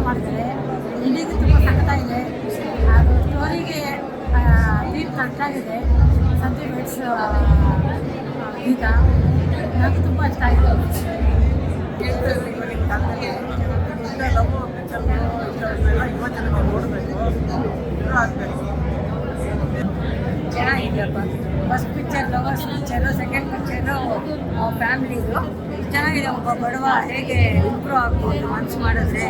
ಮಾಡಿದ್ದಾರೆ. ಇಲ್ಲಿಗೂ ತುಂಬ ಸಖತ್ತಾಗಿದೆ. ಅದು ಸ್ಟೋರಿಗೆ ಡೀಪ್ ಕರೆಕ್ಟಾಗಿದೆ. ಸಂಜಯ್ ಬೆಟ್ಸ್ ಗೀತ ನನಗೆ ತುಂಬ ಇಷ್ಟ ಆಯಿತು. ಚೆನ್ನಾಗಿದೆಯಪ್ಪ. First picture lovers picture, second picture ಫ್ಯಾಮಿಲಿದು ಚೆನ್ನಾಗಿದೆ. ಒಬ್ಬ ಬಡವ ಹೇಗೆ ಇಂಪ್ರೂವ್ ಆಗ್ಬೋದು ಮನ್ಸು ಮಾಡಿದ್ರೆ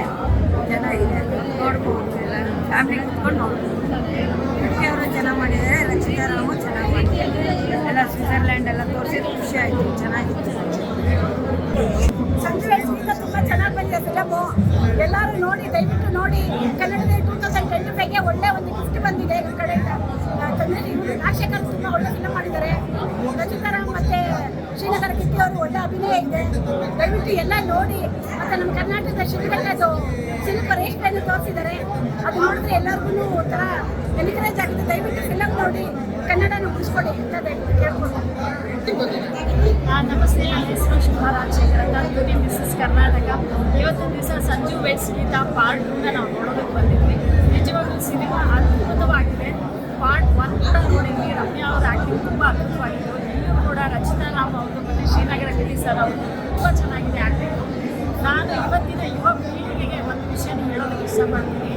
ಚೆನ್ನಾಗಿದೆ, ನೋಡ್ಬೋದು. ಎಲ್ಲ ಫ್ಯಾಮಿಲಿ ಕುತ್ಕೊಂಡು ನೋಡ್ಬೋದು. ಅದಕ್ಕೆ ಅವರು ಚೆನ್ನಾಗಿ ಮಾಡಿದ್ದಾರೆ. ರಚಿತಾರಾಮು ಚೆನ್ನಾಗಿ ಮಾಡಿದ್ದಾರೆ. ಎಲ್ಲ ಸ್ವಿಟ್ಜರ್ಲ್ಯಾಂಡ್ ಎಲ್ಲ ತೋರಿಸಿದ್ದು ಖುಷಿ ಆಯಿತು. ಚೆನ್ನಾಗಿತ್ತು. ಸಂಜೆ ತುಂಬ ಚೆನ್ನಾಗಿ ಬಂದಿದೆ ಫಿಲಮು. ಎಲ್ಲರೂ ನೋಡಿ, ದಯವಿಟ್ಟು ನೋಡಿ. ಕನ್ನಡದಲ್ಲಿ 2025ಗೆ ಒಳ್ಳೆ ಒಂದು ಗಿಫ್ಟ್ ಬಂದಿದೆ ಈ ಕಡೆಯಿಂದ. ರಾಜಶೇಖರ್ ತುಂಬ ಒಳ್ಳೆ ಫಿಲಮ್ ಮಾಡಿದ್ದಾರೆ. ರಚಿತಾರಾಮ್ ಮತ್ತು ಶ್ರೀನಗರ ಕಿಟ್ಟಿ ಅವರು ಒಳ್ಳೆ ಅಭಿನಯ ಇದೆ. ದಯವಿಟ್ಟು ಎಲ್ಲ ನೋಡಿ. ಮತ್ತು ನಮ್ಮ ಕರ್ನಾಟಕದ ಶಿಲ್ಪದ್ದು ಶಿಲ್ಪ ರೇಷ್ಮೆಯನ್ನು ತೋರಿಸಿದ್ದಾರೆ. ಅದು ನೋಡಿದ್ರೆ ಎಲ್ಲರಿಗೂ ಒಂಥರ ಎನ್ಕರೇಜ್ ಆಗಿದೆ. ದಯವಿಟ್ಟು ಫಿಲಮ್ ನೋಡಿ, ಕನ್ನಡನ ಉಳಿಸ್ಕೊಡಿ ಅಂತ ದಯವಿಟ್ಟು ಕೇಳ್ಕೊಂಡು. ನಮಸ್ತೆ, ನನ್ನ ಹೆಸರು ಶುಭಾ ರಾಜಶೇಖರ್ ಅಂತ, ಯೂನಿ ಮಿಸಸ್ ಕರ್ನಾಟಕ. ಇವತ್ತಿನ ದಿವಸ ಸಂಜು ವೆಡ್ಸ್ ಗೀತ ಪಾರ್ಟ್ 2ನ ನಾವು ನೋಡೋದಕ್ಕೆ ಬಂದಿದ್ವಿ. ನಿಜವಾಗ್ಲೂ ಸಿನಿಮಾ ಅದ್ಭುತವಾಗಿದೆ. ಪಾರ್ಟ್ 1 ಕೂಡ ನೋಡಿದ್ವಿ. ರಮ್ಯಾ ಅವ್ರ ಆ್ಯಕ್ಟಿಂಗ್ ತುಂಬ ಅದ್ಭುತವಾಗಿತ್ತು. ಇಲ್ಲೂ ಕೂಡ ರಚಿತಾರಾಮ್ ಅವರು ಮತ್ತು ಶ್ರೀನಗರ ಕಿಟ್ಟಿ ಸರ್ ಅವರು ತುಂಬ ಚೆನ್ನಾಗಿದೆ ಆ್ಯಕ್ಟಿಂಗ್. ನಾನು ಇವತ್ತಿನ ಯುವ ಪೀಳಿಗೆಗೆ ಒಂದು ವಿಷಯ ಹೇಳೋದಕ್ಕೆ ಇಷ್ಟಪಡ್ತೀನಿ.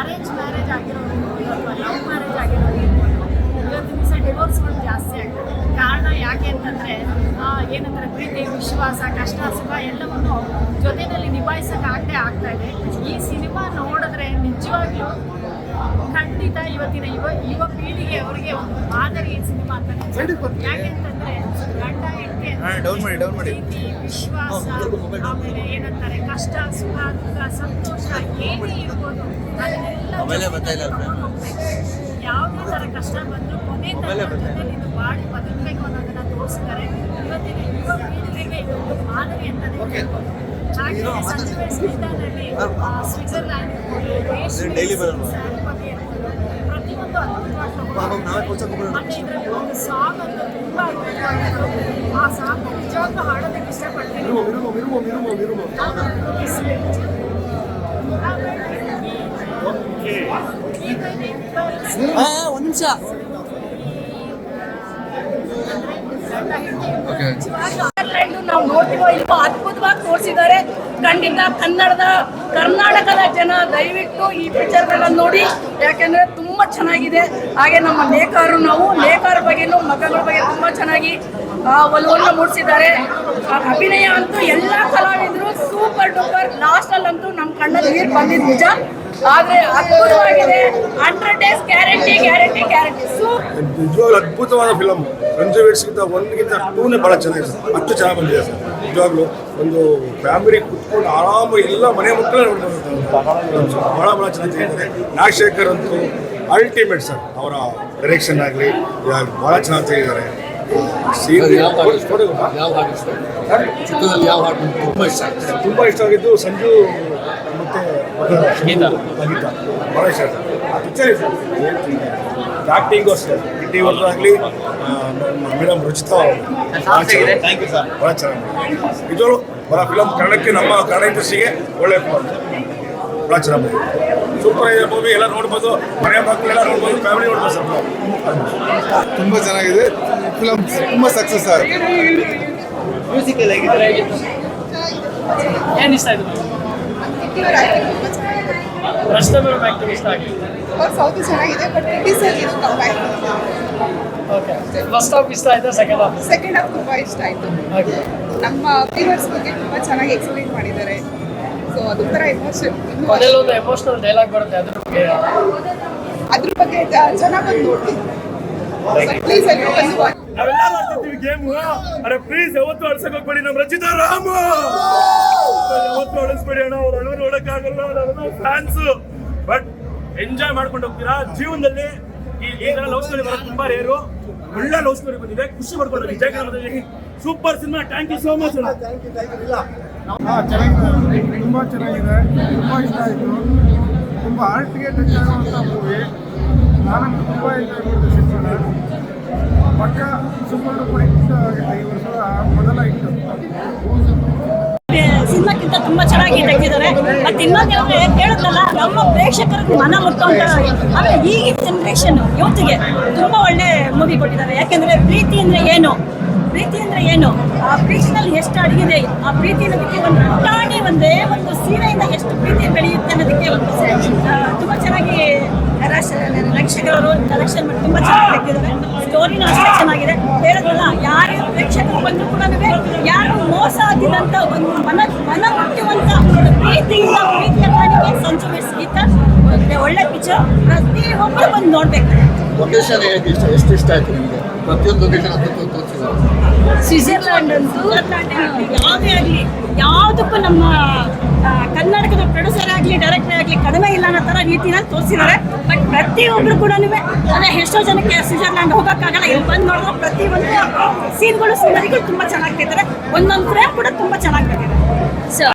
ಅರೇಂಜ್ ಮ್ಯಾರೇಜ್ ಆಗಿರೋದು ಅಥವಾ ಲವ್ ಮ್ಯಾರೇಜ್ ಆಗಿರೋದು ಇವತ್ತಿನ ದಿವಸ ಡಿವೋರ್ಸ್ಗಳು ಜಾಸ್ತಿ ಆಗ್ತದೆ. ಕಾರಣ ಯಾಕೆ ಅಂತಂದರೆ ಏನಂತಾರೆ, ಪ್ರೀತಿ, ವಿಶ್ವಾಸ, ಕಷ್ಟ, ಸುಖ ಎಲ್ಲವನ್ನು ಜೊತೆಯಲ್ಲಿ ನಿಭಾಯಿಸೋಕ್ಕಾಗದೆ ಆಗ್ತಾ ಇದೆ. ಈ ಸಿನಿಮಾ ನೋಡಿದ್ರೆ ನಿಜವಾಗ್ಲೂ ಖಂಡಿತ ಇವತ್ತಿನ ಯುವ ಪೀಳಿಗೆ ಅವರಿಗೆ ಒಂದು ಮಾದರಿ ಸಿನಿಮಾ ಅಂತ. ಯಾಕೆ ಅಂತಂದರೆ ಗಂಡ ಹೆಂಡತಿ ಪ್ರೀತಿ, ವಿಶ್ವಾಸ, ಆಮೇಲೆ ಏನಂತಾರೆ ಕಷ್ಟ, ಸುಖ, ದುಃಖ, ಸಂತೋಷ ಏನೇ ಇರ್ಬೋದು ಅದನ್ನೆಲ್ಲ ಯಾವುದೇ ಥರ ಕಷ್ಟ ಬಂದರೂ ಕೊನೆ ಜೊತೆಲಿ ಇದು ಬಾಡಿ ಬದುಕಬೇಕು ಅನ್ನೋದನ್ನ ತೋರಿಸಿದ್ದಾರೆ. ಇವತ್ತಿನ ಯುವ ಪೀಳಿಗೆಗೆ ಇದೊಂದು ಮಾದರಿ ಅಂತಲೇ ಹೇಳ್ಬೋದು. ಹಾಗೆ ಸಂಜು ವೆಡ್ಸ್ ಗೀತಾದಲ್ಲಿ ಸ್ವಿಟ್ಜರ್ಲ್ಯಾಂಡ್ ಇರ್ಬೋದು, ಸ್ಯಾರಿ ಬಗ್ಗೆ ಇರ್ಬೋದು, ಪ್ರತಿಯೊಂದು ಅದ್ಭುತವಾಗಿ ಮತ್ತೆ ಇದರಲ್ಲಿ ಒಂದು ಸಾಂಗ್ ಅಂತೂ ತುಂಬ ಅದ್ಭುತವಾಗಿತ್ತು. ಆ ಸಾಂಗ್ ನಿಜವಾಗ್ಲೂ ಹಾಡೋದಕ್ಕೆ ಇಷ್ಟಪಡ್ತೀನಿ. ಒಂದು ನಿಮಿಷ. ನಾವು ನೋಡ್ತೀವೋ ಇಲ್ವೋ ಅದ್ಭುತವಾಗಿ ತೋರಿಸಿದ್ದಾರೆ. ಖಂಡಿತ ಕರ್ನಾಟಕದ ಜನ ದಯವಿಟ್ಟು ಈ ಪಿಕ್ಚರ್ಗಳನ್ನ ನೋಡಿ. ಯಾಕೆಂದರೆ ತುಂಬ ಚೆನ್ನಾಗಿದೆ. ಹಾಗೆ ನಮ್ಮ ನೇಕಾರ ಬಗ್ಗೆನೂ ಮಕ್ಕಳ ಬಗ್ಗೆ ತುಂಬ ಚೆನ್ನಾಗಿ ಒಲವನ್ನು ಮೂಡಿಸಿದ್ದಾರೆ. ಅಭಿನಯ ಅಂತೂ ಎಲ್ಲ ಕಲಾವಿದರು ಸೂಪರ್ ಡೂಪರ್. ಲಾಸ್ಟಲ್ಲಂತೂ ನಮ್ಮ ಕಣ್ಣಲ್ಲಿ ನೀರು ಬಂದಿದ್ದು ನಿಜ. ಆದರೆ ಅದ್ಭುತವಾಗಿದೆ. 100 days ಗ್ಯಾರಂಟಿ. ನಿಜವಾಗ್ಲೂ ಅದ್ಭುತವಾದ ಫಿಲಮ್. ಸಂಜು ವೆಡ್ಸ್ ಗಿಂತ 1ಗಿಂತ 2ನೇ ಭಾಳ ಚೆನ್ನಾಗಿದೆ ಸರ್. ಅಷ್ಟು ಚೆನ್ನಾಗಿ ಬಂದಿದೆ ಸರ್. ನಿಜವಾಗ್ಲೂ ಒಂದು ಫ್ಯಾಮಿಲಿ ಕುತ್ಕೊಂಡು ಆರಾಮಾಗಿ ಎಲ್ಲ ಮನೆ ಮಕ್ಕಳೇ ನೋಡ್ಬೋದು. ಭಾಳ ಚೆನ್ನಾಗಿದ್ದಾರೆ. ರಾಜಶೇಖರ್ ಅಂತೂ ಅಲ್ಟಿಮೇಟ್ ಸರ್. ಅವರ ಡೈರೆಕ್ಷನ್ ಆಗಲಿ ಭಾಳ ಚೆನ್ನಾಗಿ ತೆಗಿದ್ದಾರೆ. ತುಂಬ ಇಷ್ಟ ಆಗಿದ್ದು ಸಂಜು ಮತ್ತೆ ಗೀತಾ ಭಾಳ ಇಷ್ಟ ಆಯ್ತು. ಆ ಪಿಕ್ಚರ್ ಇದೆ ಆ್ಯಕ್ಟಿಂಗು ಅಷ್ಟೇ. ಕಿಟ್ಟಿ ಅವ್ರದ್ದು ಆಗಲಿ, madam Rachita thank you sir. ಭಾಳ ಚೆನ್ನಾಗಿ ಇದು ಭಾಳ ಫಿಲಮ್. ಕನ್ನಡಕ್ಕೆ ನಮ್ಮ ಕನ್ನಡ ಇಂಡಸ್ಟ್ರಿಗೆ ಒಳ್ಳೆ ಭಾಳ ಚೆನ್ನಾಗಿ ಸೂಪರ್ ಆಗಿದೆ ಮೂವಿ. ಎಲ್ಲ ನೋಡ್ಬೋದು, ಮನೆ ಮಕ್ಕಳೆಲ್ಲ ನೋಡ್ಬೋದು, ಫ್ಯಾಮಿಲಿ ನೋಡ್ಬೋದು ಸರ್. ತುಂಬ ಚೆನ್ನಾಗಿದೆ ಫಿಲಮ್. ತುಂಬ ಸಕ್ಸಸ್ ಆಗಿದೆ. ಮ್ಯೂಸಿಕ್ ಎಲ್ಲ ಹೇಗಿತ್ತು? ಏನು ಇಷ್ಟ ಆಯಿತು? ರಚಿತಾರಾಮ್ ಆ್ಯಕ್ಟಿಂಗ್ ಇಷ್ಟ ಆಗಿದೆ. ಸೌತ್ ಚೆನ್ನಾಗಿದೆ, ಬಟ್ ಇದು ಕಂಪೈರ್. ಓಕೆ, ಫಸ್ಟ್ ಹಾಫ್ ಇಷ್ಟ ಆಯಿತು, ಸೆಕೆಂಡ್ ಹಾಫ್ ತುಂಬ ಇಷ್ಟ ಆಯಿತು. ಓಕೆ, ನಮ್ಮ ವ್ಯೂವರ್ಸ್ ಬಗ್ಗೆ ತುಂಬ ಚೆನ್ನಾಗಿ ಎಕ್ಸ್ಪ್ಲೈನ್ ಮಾಡಿದ್ದಾರೆ. ಸೊ ಅದೊಂಥರ ಎಮೋಷನ್. ಮೊದಲೊಂದು ಎಮೋಷನಲ್ ಡೈಲಾಗ್ ಬರುತ್ತೆ, ಅದ್ರ ಬಗ್ಗೆ ಜನ ಬಂದು ನೋಡಿ. ಪ್ಲೀಸ್ ಎಲ್ಲರೂ ಬಂದು ನಾವೆಲ್ಲ ಆಡ್ತಿರ್ತೀವಿ ಗೇಮು. ಅರೆ ಪ್ಲೀಸ್ ಯಾವತ್ತು ಆಡ್ಸಕ್ ಹೋಗ್ಬೇಡಿ. ನಮ್ಮ ರಚಿತಾರಾಮ ಯಾವತ್ತು ಆಡಿಸ್ಬೇಡಿ ಅಣ್ಣ. ಅವ್ರು ಅಳೋರು ನೋಡಕ್ಕಾಗಲ್ಲ. ನಾವು ಫ್ಯಾನ್ಸ್. ಬಟ್ ಎಂಜಾಯ್ ಮಾಡ್ಕೊಂಡು ಹೋಗ್ತೀರಾ ಜೀವನದಲ್ಲಿ. ಈ ತರ ಲವ್ ಸ್ಟೋರಿ ಬರೋದು ತುಂಬಾ ರೇರು. ಒಳ್ಳೆ ಲವ್ ಸ್ಟೋರಿ ಬಂದಿದೆ, ಖುಷಿ ಮಾಡ್ಕೊಂಡು ವಿಜಯ ಕನ್ನಡದಲ್ಲಿ super cinema. Thank you so much. ಚೆನ್ನಾಗಿದೆ, ತುಂಬ ಚೆನ್ನಾಗಿದೆ, ತುಂಬ ಇಷ್ಟ ಆಯಿತು. ತುಂಬ ಆರ್ಟ್ಗೆ ಟಚ್ ಆಗುವಂಥ ಮೂವಿ. ನಾನಂತೂ ತುಂಬ ಎಂಜಾಯ್ ಮಾಡಿದೆ ಸಿನಿಮಾನ. ಪಕ್ಕ ಸೂಪರ್ ಡೂಪರ್ ಹಿಟ್ ಆಗಿದೆ. ಈ ವರ್ಷದ ಮೊದಲ ಹಿಟ್ಟು. ಸಿನಿಮಾಕ್ಕಿಂತ ತುಂಬ ಚೆನ್ನಾಗಿ ತೆಗೆದಿದ್ದಾರೆ. ಮತ್ತು ಇನ್ನೊಂದು ಹೇಳಿದ್ರಲ್ಲ, ನಮ್ಮ ಪ್ರೇಕ್ಷಕರಿಗೆ ಮನ ಮುಟ್ಟುವಂಥ, ಆಮೇಲೆ ಈಗಿನ ಜನ್ರೇಷನ್ ಯೂತ್ಗೆ ತುಂಬ ಒಳ್ಳೆ ಮೂವಿ ಕೊಟ್ಟಿದ್ದಾರೆ. ಯಾಕೆಂದರೆ ಪ್ರೀತಿ ಅಂದರೆ ಏನು, ಪ್ರೀತಿ ಅಂದರೆ ಏನು, ಆ ಪ್ರೀತಿನಲ್ಲಿ ಎಷ್ಟು ಅಡಗಿದೆ, ಆ ಪ್ರೀತಿ ಅನ್ನೋದಕ್ಕೆ ಒಂದು ಪುಟಾಣಿ ಒಂದೇ ಒಂದು ಸೀರೆಯಿಂದ ಎಷ್ಟು ಪ್ರೀತಿ ಬೆಳೆಯುತ್ತೆ ಅನ್ನೋದಕ್ಕೆ ಒಂದು ತುಂಬ ಚೆನ್ನಾಗಿ ರಕ್ಷಕರು ಡೈರೆಕ್ಷನ್ ಮಾಡಿ ತುಂಬ ಚೆನ್ನಾಗಿ ತೆಗೆದಿದ್ದಾರೆ. ಸ್ಟೋರಿನೂ ಅಷ್ಟೇ ಚೆನ್ನಾಗಿದೆ. ಹೇಳಿದ್ರಲ್ಲ, ಯಾರು ಪ್ರೇಕ್ಷಕರು ಬಂದರೂ ಕೂಡ ಯಾರು ಮೋಸ ಆಗಿದಂಥ ಒಂದು ಮನ ಮುಟ್ಟುವಂಥ ಒಂದು ಪ್ರೀತಿಯಿಂದ ಪ್ರೀತಿಯ ಕಾಣಿಕೆ ಸಂಜು ವೆಡ್ಸ್ ಗೀತಾ ಒಳ್ಳೆ ಪಿಕ್ಚರ್. ಪ್ರತಿಯೊಬ್ಬರು ಬಂದು ನೋಡ್ಬೇಕು. ಲೊಕೇಶನ್ ಎಷ್ಟು ಇಷ್ಟ ಆಯ್ತು ನಿಮಗೆ? ಪ್ರತಿಯೊಂದು ಲೊಕೇಶನ್ ಅಂತ ತೋರಿಸಿದ್ದಾರೆ. ಸ್ವಿಟ್ಜರ್ಲ್ಯಾಂಡ್ ಅಂತೂ ಯಾವುದೇ ಆಗಲಿ ಯಾವುದಕ್ಕೂ ನಮ್ಮ ಕರ್ನಾಟಕದ ಪ್ರೊಡ್ಯೂಸರ್ ಆಗಲಿ ಡೈರೆಕ್ಟರ್ ಆಗಲಿ ಕಡಿಮೆ ಇಲ್ಲ ಅನ್ನೋ ಥರ ರೀತಿಯಲ್ಲಿ ತೋರಿಸಿದ್ದಾರೆ. ಬಟ್ ಪ್ರತಿಯೊಬ್ಬರು ಕೂಡ ಅದೇ ಎಷ್ಟೋ ಜನಕ್ಕೆ ಸ್ವಿಟ್ಜರ್ಲ್ಯಾಂಡ್ ಹೋಗೋಕ್ಕಾಗಲ್ಲ, ಇಲ್ಲಿ ಬಂದು ನೋಡಿದ್ರೆ ಪ್ರತಿಯೊಂದು ಸೀನ್ಗಳು ಸೀನರಿಗಳು ತುಂಬ ಚೆನ್ನಾಗಿ ತೆಗೆದಿದ್ದಾರೆ. ಒಂದೊಂದು ಫ್ರೇಮ್ ಕೂಡ ತುಂಬ ಚೆನ್ನಾಗಿ ತೆಗೆದಿದ್ದಾರೆ. ಸೊ